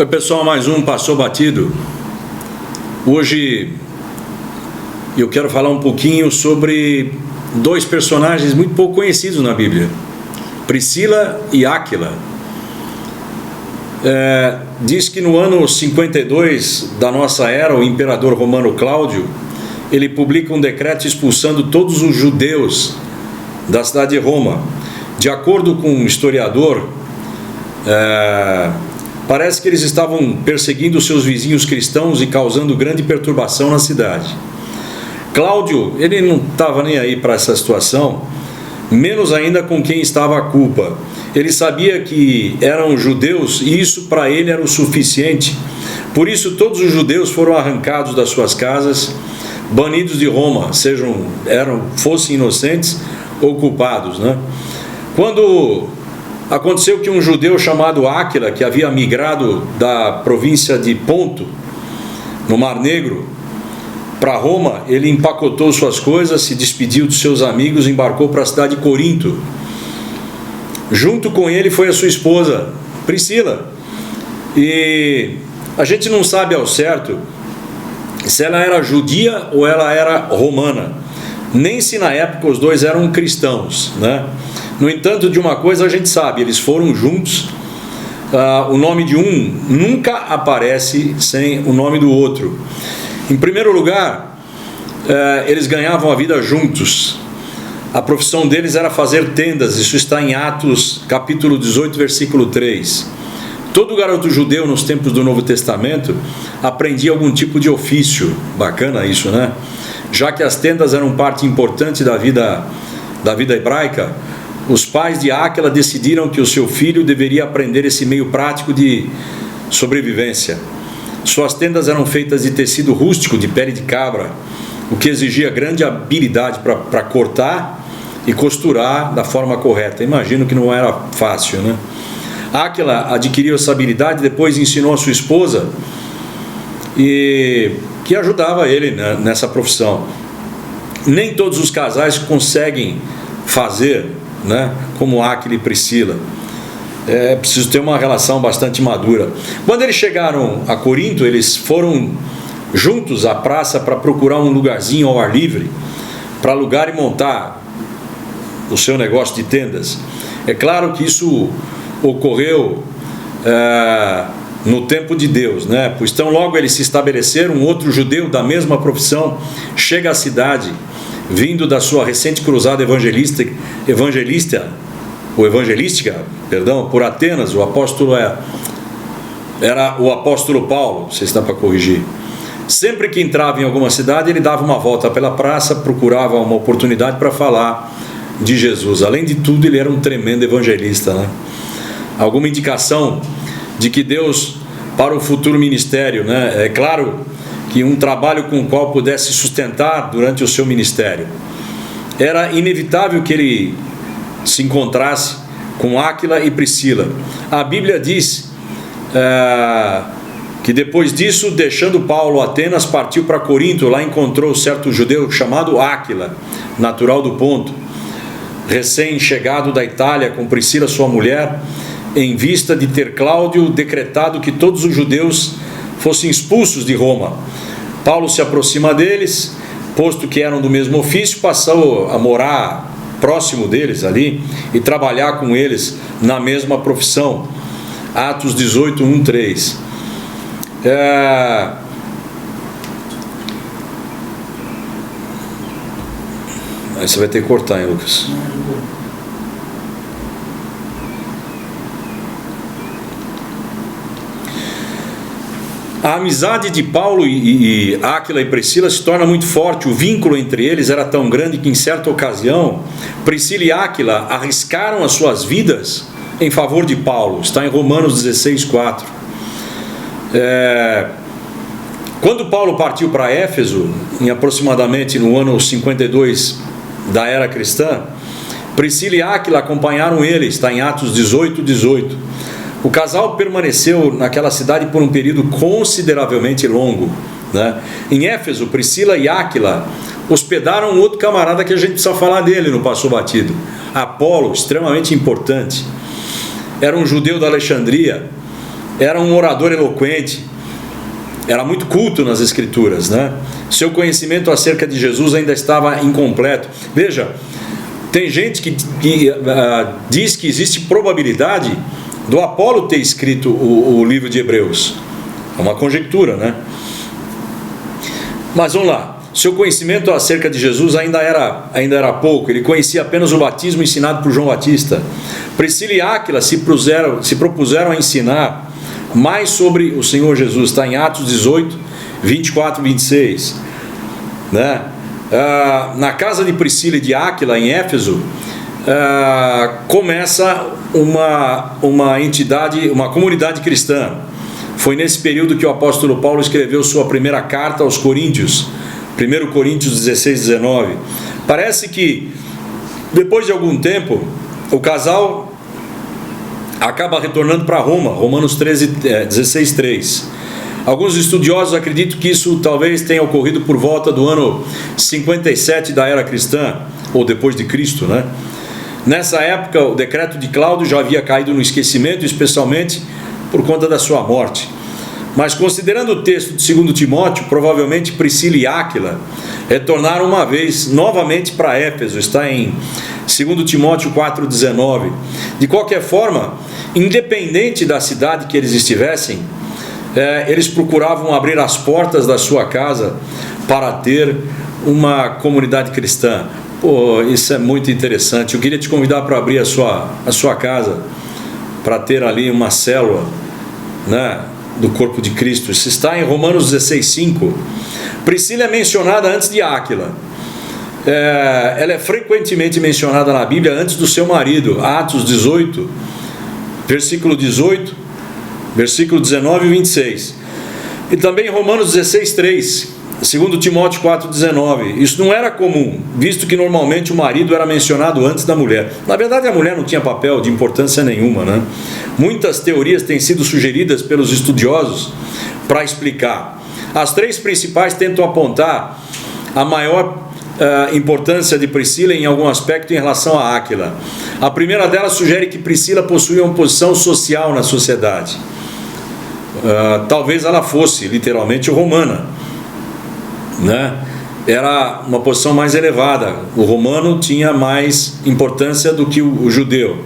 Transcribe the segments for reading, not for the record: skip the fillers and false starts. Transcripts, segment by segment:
Oi pessoal, mais um Passou Batido. Hoje eu quero falar um pouquinho sobre dois personagens muito pouco conhecidos na Bíblia, Priscila e Áquila. Diz que no ano 52 da nossa era, o imperador romano Cláudio, ele publica um decreto expulsando todos os judeus da cidade de Roma. De acordo com um historiador, parece que eles estavam perseguindo seus vizinhos cristãos e causando grande perturbação na cidade. Cláudio, ele não estava nem aí para essa situação, menos ainda com quem estava a culpa. Ele sabia que eram judeus e isso para ele era o suficiente. Por isso todos os judeus foram arrancados das suas casas, banidos de Roma, fossem inocentes ou culpados, né? Quando aconteceu que um judeu chamado Áquila, que havia migrado da província de Ponto, no Mar Negro, para Roma, ele empacotou suas coisas, se despediu dos seus amigos e embarcou para a cidade de Corinto. Junto com ele foi a sua esposa, Priscila. E a gente não sabe ao certo se ela era judia ou ela era romana. Nem se na época os dois eram cristãos, né? No entanto, de uma coisa a gente sabe, eles foram juntos. O nome de um nunca aparece sem o nome do outro. Em primeiro lugar, eles ganhavam a vida juntos. A profissão deles era fazer tendas, isso está em Atos capítulo 18, versículo 3. Todo garoto judeu nos tempos do Novo Testamento aprendia algum tipo de ofício. Bacana isso, né? Já que as tendas eram parte importante da vida hebraica, os pais de Áquila decidiram que o seu filho deveria aprender esse meio prático de sobrevivência. Suas tendas eram feitas de tecido rústico, de pele de cabra, o que exigia grande habilidade para cortar e costurar da forma correta. Imagino que não era fácil, né? Áquila adquiriu essa habilidade e depois ensinou a sua esposa, e que ajudava ele, né, nessa profissão. Nem todos os casais conseguem fazer, né, como Áquila e Priscila. É preciso ter uma relação bastante madura. Quando eles chegaram a Corinto, eles foram juntos à praça para procurar um lugarzinho ao ar livre para alugar e montar o seu negócio de tendas. É claro que isso ocorreu no tempo de Deus, né? Pois tão logo eles se estabeleceram, um outro judeu da mesma profissão chega à cidade, vindo da sua recente cruzada evangelística, por Atenas. O apóstolo era o apóstolo Paulo, se está para corrigir. Sempre que entrava em alguma cidade, ele dava uma volta pela praça, procurava uma oportunidade para falar de Jesus. Além de tudo, ele era um tremendo evangelista, né? Alguma indicação de que Deus, para o futuro ministério, né? É claro que um trabalho com o qual pudesse sustentar durante o seu ministério. Era inevitável que ele se encontrasse com Áquila e Priscila. A Bíblia diz que depois disso, deixando Paulo Atenas, partiu para Corinto. Lá encontrou certo judeu chamado Áquila, natural do Ponto, recém-chegado da Itália, com Priscila, sua mulher, em vista de ter Cláudio decretado que todos os judeus fossem expulsos de Roma. Paulo se aproxima deles, posto que eram do mesmo ofício, passou a morar próximo deles ali e trabalhar com eles na mesma profissão. Atos 18, 1, 3. Aí você vai ter que cortar, hein, Lucas? A amizade de Paulo e Áquila e Priscila se torna muito forte. O vínculo entre eles era tão grande que, em certa ocasião, Priscila e Áquila arriscaram as suas vidas em favor de Paulo. Está em Romanos 16, 4. Quando Paulo partiu para Éfeso, em aproximadamente no ano 52 da era cristã, Priscila e Áquila acompanharam ele. Está em Atos 18, 18. O casal permaneceu naquela cidade por um período consideravelmente longo, né? Em Éfeso, Priscila e Áquila hospedaram um outro camarada que a gente precisa falar dele no Passou Batido, Apolo, extremamente importante. Era um judeu da Alexandria, era um orador eloquente, era muito culto nas Escrituras, né? Seu conhecimento acerca de Jesus ainda estava incompleto. Veja, tem gente que diz que existe probabilidade do Apolo ter escrito o livro de Hebreus. É uma conjectura, né? Mas vamos lá. Seu conhecimento acerca de Jesus ainda era pouco. Ele conhecia apenas o batismo ensinado por João Batista. Priscila e Áquila se propuseram a ensinar mais sobre o Senhor Jesus. Está em Atos 18, 24 e 26, né? Na casa de Priscila e de Áquila, em Éfeso, começa uma entidade, uma comunidade cristã. Foi nesse período que o apóstolo Paulo escreveu sua primeira carta aos Coríntios, 1 Coríntios 16, 19. Parece que depois de algum tempo o casal acaba retornando para Roma, Romanos 16, 3. Alguns estudiosos acreditam que isso talvez tenha ocorrido por volta do ano 57 da era cristã, ou depois de Cristo, né? Nessa época, o decreto de Cláudio já havia caído no esquecimento, especialmente por conta da sua morte. Mas considerando o texto de 2 Timóteo, provavelmente Priscila e Áquila retornaram uma vez novamente para Éfeso. Está em 2 Timóteo 4,19. De qualquer forma, independente da cidade que eles estivessem, eles procuravam abrir as portas da sua casa para ter uma comunidade cristã. Pô, isso é muito interessante. Eu queria te convidar para abrir a sua casa, para ter ali uma célula, né, do corpo de Cristo. Isso está em Romanos 16, 5. Priscila é mencionada antes de Áquila. Ela é frequentemente mencionada na Bíblia antes do seu marido. Atos 18, versículo 18, versículo 19 e 26. E também Romanos 16, 3. 2 Timóteo 4,19. Isso não era comum, visto que normalmente o marido era mencionado antes da mulher. Na verdade, a mulher não tinha papel de importância nenhuma, né? Muitas teorias têm sido sugeridas pelos estudiosos para explicar. As três principais tentam apontar a maior importância de Priscila em algum aspecto em relação a Áquila. A primeira delas sugere que Priscila possuía uma posição social na sociedade. Talvez ela fosse literalmente romana, né? Era uma posição mais elevada. O romano tinha mais importância do que o judeu.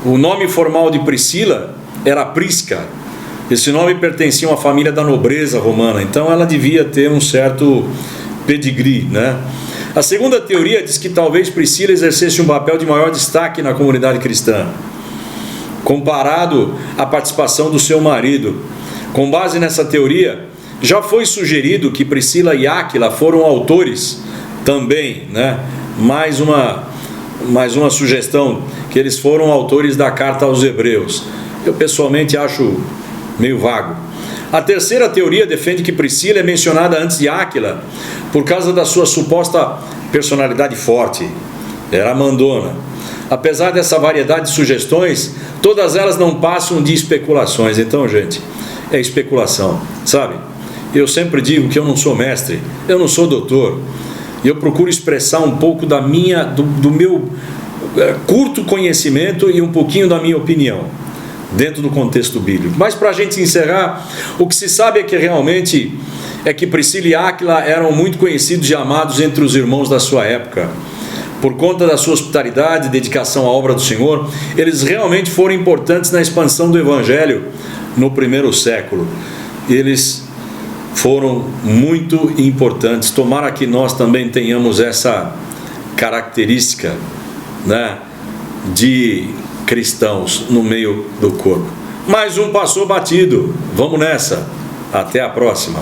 O nome formal de Priscila era Prisca. Esse nome pertencia a uma família da nobreza romana, então ela devia ter um certo pedigree, né? A segunda teoria diz que talvez Priscila exercesse um papel de maior destaque na comunidade cristã, comparado à participação do seu marido. Com base nessa teoria, já foi sugerido que Priscila e Áquila foram autores também, né? Mais uma sugestão, que eles foram autores da carta aos Hebreus. Eu pessoalmente acho meio vago. A terceira teoria defende que Priscila é mencionada antes de Áquila por causa da sua suposta personalidade forte. Era mandona. Apesar dessa variedade de sugestões, todas elas não passam de especulações. Então, gente, é especulação, sabe? Eu sempre digo que eu não sou mestre, eu não sou doutor, e eu procuro expressar um pouco do meu curto conhecimento e um pouquinho da minha opinião, dentro do contexto bíblico. Mas para a gente encerrar, o que se sabe é que Priscila e Áquila eram muito conhecidos e amados entre os irmãos da sua época. Por conta da sua hospitalidade e dedicação à obra do Senhor, eles realmente foram importantes na expansão do Evangelho no primeiro século. Eles foram muito importantes. Tomara que nós também tenhamos essa característica, né, de cristãos no meio do corpo. Mais um passou batido. Vamos nessa. Até a próxima.